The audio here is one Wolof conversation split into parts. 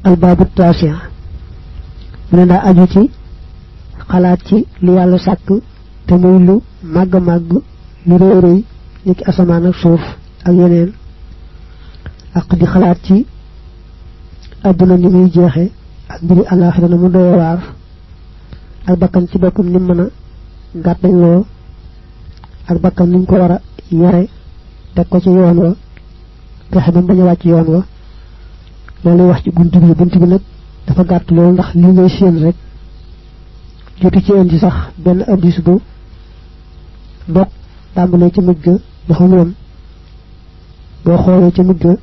albaabu taasiya mu ne daa aju ci xalaat ci li yàlla sàkk te muy lu màgg màgg lu rëy rëy ni ki asamaan ak suuf ak yeneen ak di xalaat ci àdduna ni muy jeexe ak mbiri àllaaxira na mu doy waar ak bakkan ci boppam ni mën a gàttañ loo ak bakkan niñ ko war a yare teg ko ci yoon wa fexe ba bañ a wàcc yoon wa loolu wax ci bunt bi nag dafa gàtt loolu ndax li ngay séen rek jotu ci indi sax benn addis bu dog tàmbalee ca mujj ga dafa mu yem boo xoolee ca mujj ga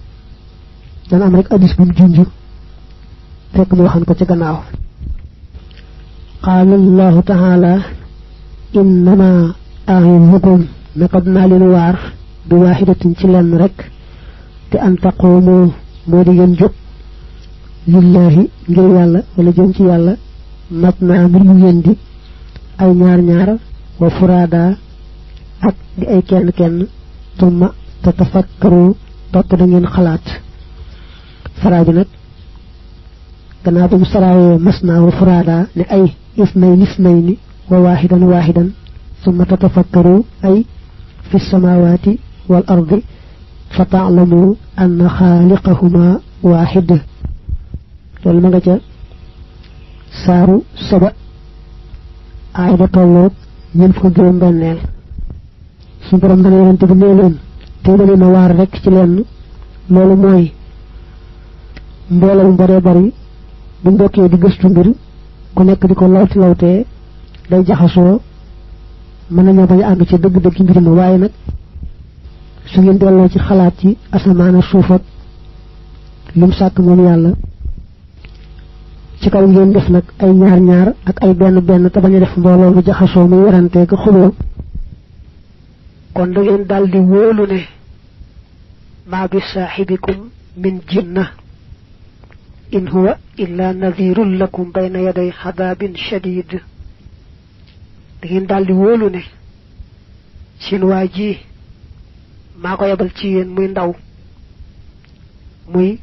dana am rek addis bu mu junj fekk mu waxan ko ca gannaaw qaala allahu taala innama a'izukum naka dinaa leen waar bi waaxidatin ci lenn rek te an taquumu moo di ngeen jóg lillahi ngir yàlla wala jëm ci yàlla mat naa mbir mu ngeen di ay ñaar wa furaada ak di ay kenn tumma tatafakkaru topp da ngeen xalaat faraa bi nag gannaaw bu mu saraawee mas naa wa furaada ne ay isnayni wa waaxidan tumma tatafakkaru ay fi samaawaati wal ardi fa ta'lamu anna xaaliqahuma waaxid loolu ma nga ca saaru saba aay ba tolloog ñeent fukk juróom benneel su borom dana yonente bi nee leen te ma leen a waar rek ci lenn loolu mooy mbooloo mu baree bari bu mbokkee di gëstu mbir ku nekk di ko lawtee day jaxasoo mën nañoo bañ a àgg ci dëgg-dëgg mbir ma waaye nag su ngeen delloo ci xalaat ci asamaan ak suuf ak lim sàkk moom yàlla ci kaw ngeen def nag ay ñaar ak ay benn te bañ a def mbooloo mu jaxasoo muy werante ko xuloo kon da ngeen daldi wóolu ne maa bi saaxibikum min jinna in huwa illa nadirun lakum bayna yaday xadaabin shadid da ngeen daldi wóolu ne seen waa ji maa ko yebal ci yéen muy ndaw muy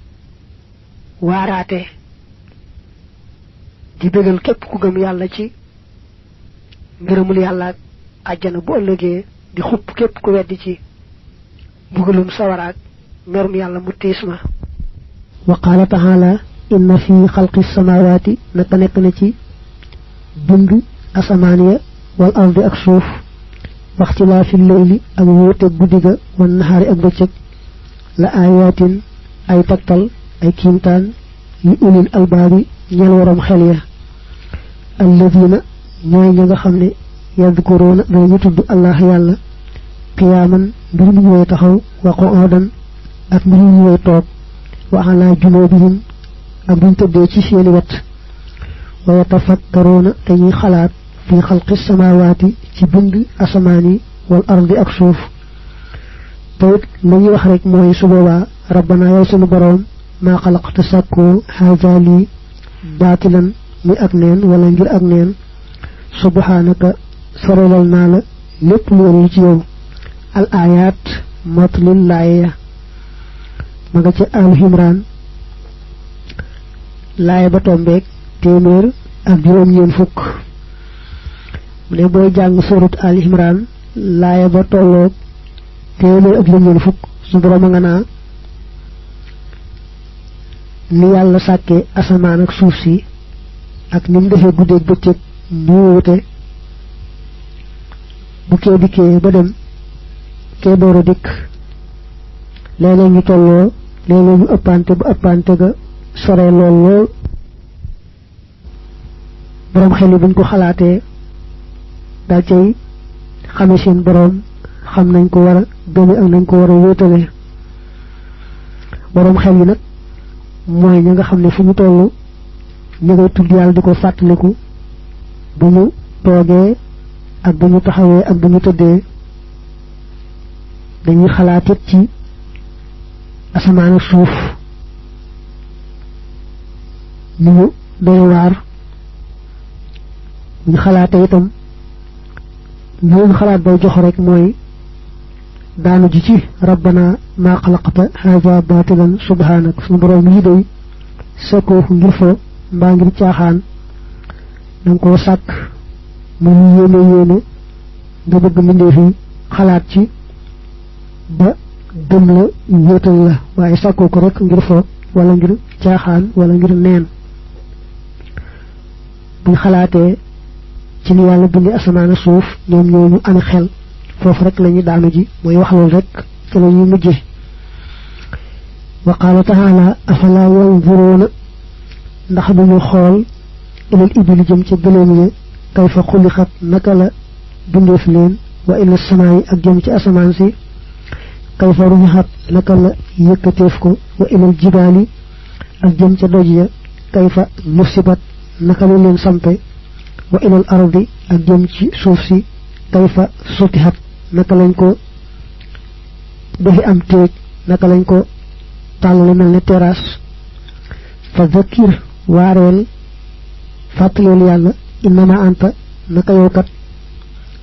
waaraate di bégal képp ku gëm yàlla ci ngërëmul yàlla ak àjjana bu ëllëgee di xupp képp ku weddi ci bugalum sawaraak merum yàlla mu tiis ma wa qaala taala inna fi xalqi samaawaati naka nekk na ci bind asamaan ya wal ardi ak suuf waxtilaafi leyli ak wóote guddi ga wan naxaari ak bëccëg la aayaatin ay tegtal ay kiimtaan li ulil albaabi ñeel waroom xel ya alladina ñooy ña nga xam ne yadkuruuna dañu tudd allah yàlla qiyaaman mbir mu ñëwee taxaw wa qu'uudan ak mbir mu ñëwee toog wa ala junuubihim ak buñ tëddee ci seeni wet wa yatafakkaruuna dañuy xalaat fi xalqi samaawaati ci bind asamaan yi wal ardi ak suuf te it lu ñuy wax rek mooy su boobaa rabbana yow sunu boroom maa xalaqta sàkkoo haazaa lii baatilan muy ak neen wala ngir ak neen subhaanaka sorolal naa la lépp lu wér ci yow al ayaat matlil laaya ma nga ca Al Imraan laaya ba tombeeg téeméer ak juróom-ñeent fukk mu ne booy jàng suurat Al Imraan laaya ba tolloog téeméer ak juróom-ñeent fukk su borom a nga naa ni yàlla sàkkee asamaan ak suuf si ak ni mu defee guddeeg bëccëg ñu wute bu kee dikkee ba dem kee door a dikk léeg-léeg ñu tolloo léeg-léeg ñu ëppante ba ëppante ga sore lool boroom xel yi buñ ko xalaatee daal cay xame seen boroom xam nañ ko war a gëme ak nañ ko war a wéetale boroom xel yi nag mooy ña nga xam ne fu ñu toll ñu ngay tudd yàlla di ko fàttaliku bu ñu toogee ak bu ñu taxawee ak bu ñu tëddee dañuy xalaat it ci asamaan ak suuf ni ñu doy waar ñu xalaatee itam ñooñu xalaat bay jox rek mooy daanu ji ci rabbana maa xalaqta haza baatilan subhanak suñu borom lii day sako ngir fo mbaa ngir caaxaan danga koo sàkk mu yéene nga bëgg mbindeef yi xalaat ci ba gëm la wéetal la waaye sàkkoo ko rek ngir fo wala ngir caaxaan wala ngir neen buñ xalaatee ci ni yàlla bindi asamaan ak suuf ñoom ñooñu am xel foofu rek lañuy daanu ji mooy wax loolu rek ci la ñuy mujje wa qaala taala afala yanzuruuna ndax duñu xool ilal ibili jëm ca gëléem ya kayfa xuliqat naka la bindeef leen wa ila samaayi ak jëm ci asamaan si kayfa rufi'at naka la yëkkateef ko wa ilal jibaali ak jëm ca doj ya kayfa nusibat naka la leen sampe wa ilal ardi ak jëm ci suuf si kayfa sutihat naka lañ ko defi am téeg naka lañ ko tàllale mel ne terrasse fa zakir waareel fàttaleel yàlla innama anta naka yow kat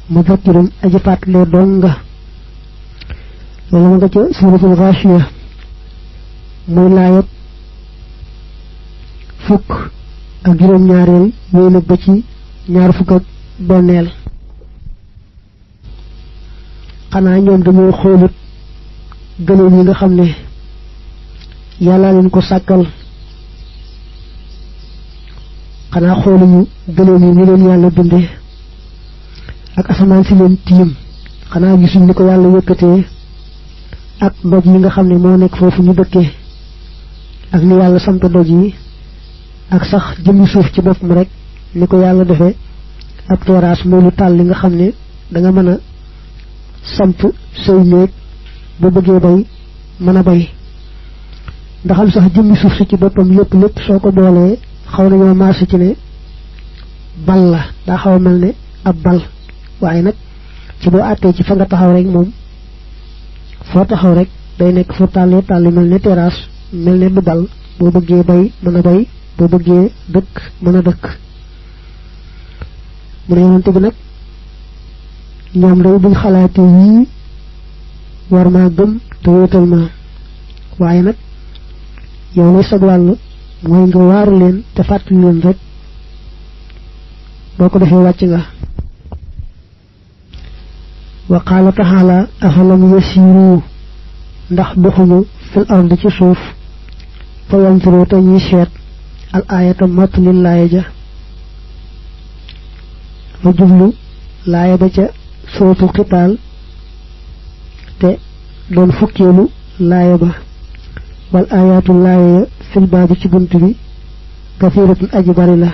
muzakkirun aji fàttalee dong nga loolu ma nga ca suuratul Gaashiya muy laayat fukk ak juróom-ñaareel yooyu nag ba ci ñaar fukk ak benneel xanaa ñoom dañoo xoolut gëléem yi nga xam ne yàlla leen ko sàkkal xanaa xooluñu gëléem yi ni leen yàlla bindee ak asamaan si leen tiim xanaa gisuñ ni ko yàlla yëkkatee ak doj yi nga xam ne moo nekk foofu ñu dëkkee ak ni yàlla samp doj yi ak sax jëmmi suuf ci boppam rek ni ko yàlla defee ab terrasse mooy lu tàll li nga xam ne danga mën a samp say néeg ba bëggee bay mën a bay ndaxam sax jëmmi suuf si ci boppam lépp soo ko boolee xaw nañoo marché ci ne bal la daa xaw a mel ne ab bal waaye nag ci boo àttee ci fa nga taxaw rek moom foo taxaw rek day nekk fu tàllee tàlli mel ne terrasse mel ne du bal boo bëggee bay mën a bay boo bëggee dëkk mën a dëkk mu ne yonante bi nag ñoom day buñ xalaatee yii war maa gëm te wéetal ma waaye nag yow lay sag wàll mooy nga waaru leen te fàttali leen rek boo ko defee wàcc nga wa qaala taala afalam yasiru ndax doxuñu fil ardi ci suuf fa yanzuru te ñuy seet al aayata matlil laaya ja fa jublu laaya ba ca sootu xitaal te doon fukkeelu laaya ba wal aayaatu laaya ya fil baabi ci bunt bi kasiratun aji bari la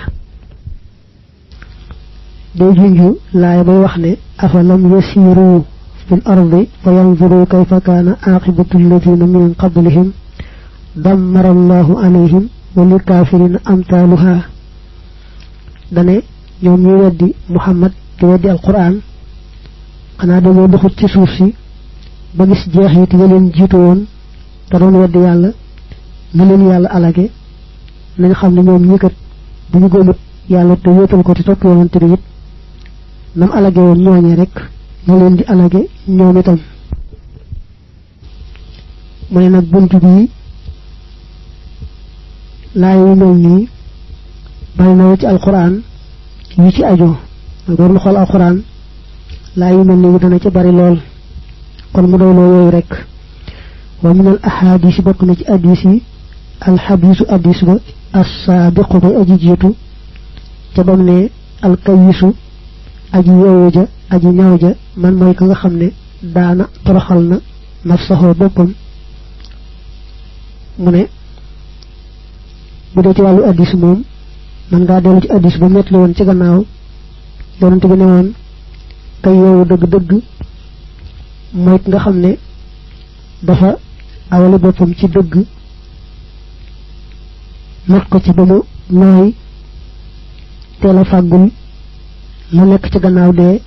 day junju laaya bay wax ne afalam yasiru fil ardi fa yanzuru kayfa kaana aqibatu alladina min qablihim dammara allahu alayhim wa lil kaafirina amtaaluha dane ñoom ñuy weddi Muhammad di weddi alquran xanaa dañoo doxut ci suuf si ba gis jeexit ya leen jiitu woon te doon weddi yàlla ñu leen yàlla alage nañ xam ne ñoom ñi kat bu ñu gëmut yàlla te wéetal ko te topp yonante bi it nam alage woon ñooñee rek ñu leen di alage ñoom itam mu ne nag bunt bii laay yu mel nii bari na ci alquran yi ci ajo mooy boo doon xool alquran laay yu mel nii dana ci bari lool kon mu doy loo yooyu rek wa min al ahadis bokk na ci addis yi alxadisu addis ba assaabiqu bay aji jiitu ca bam ne alkayisu aji yeewu ja aji ñaaw ja man mooy ka nga xam ne daana toroxal na nafsahu boppam mu ne bu dee ci wàllu addis moom man ngaa dellu ci addis ba metti woon ci gannaaw yonante bi ne woon kay yeewu dëgg-dëgg mooy nga xam ne dafa awale boppam ci dëgg not ko ci ba mu nooy teel a fàggul la nekk ci gannaaw dee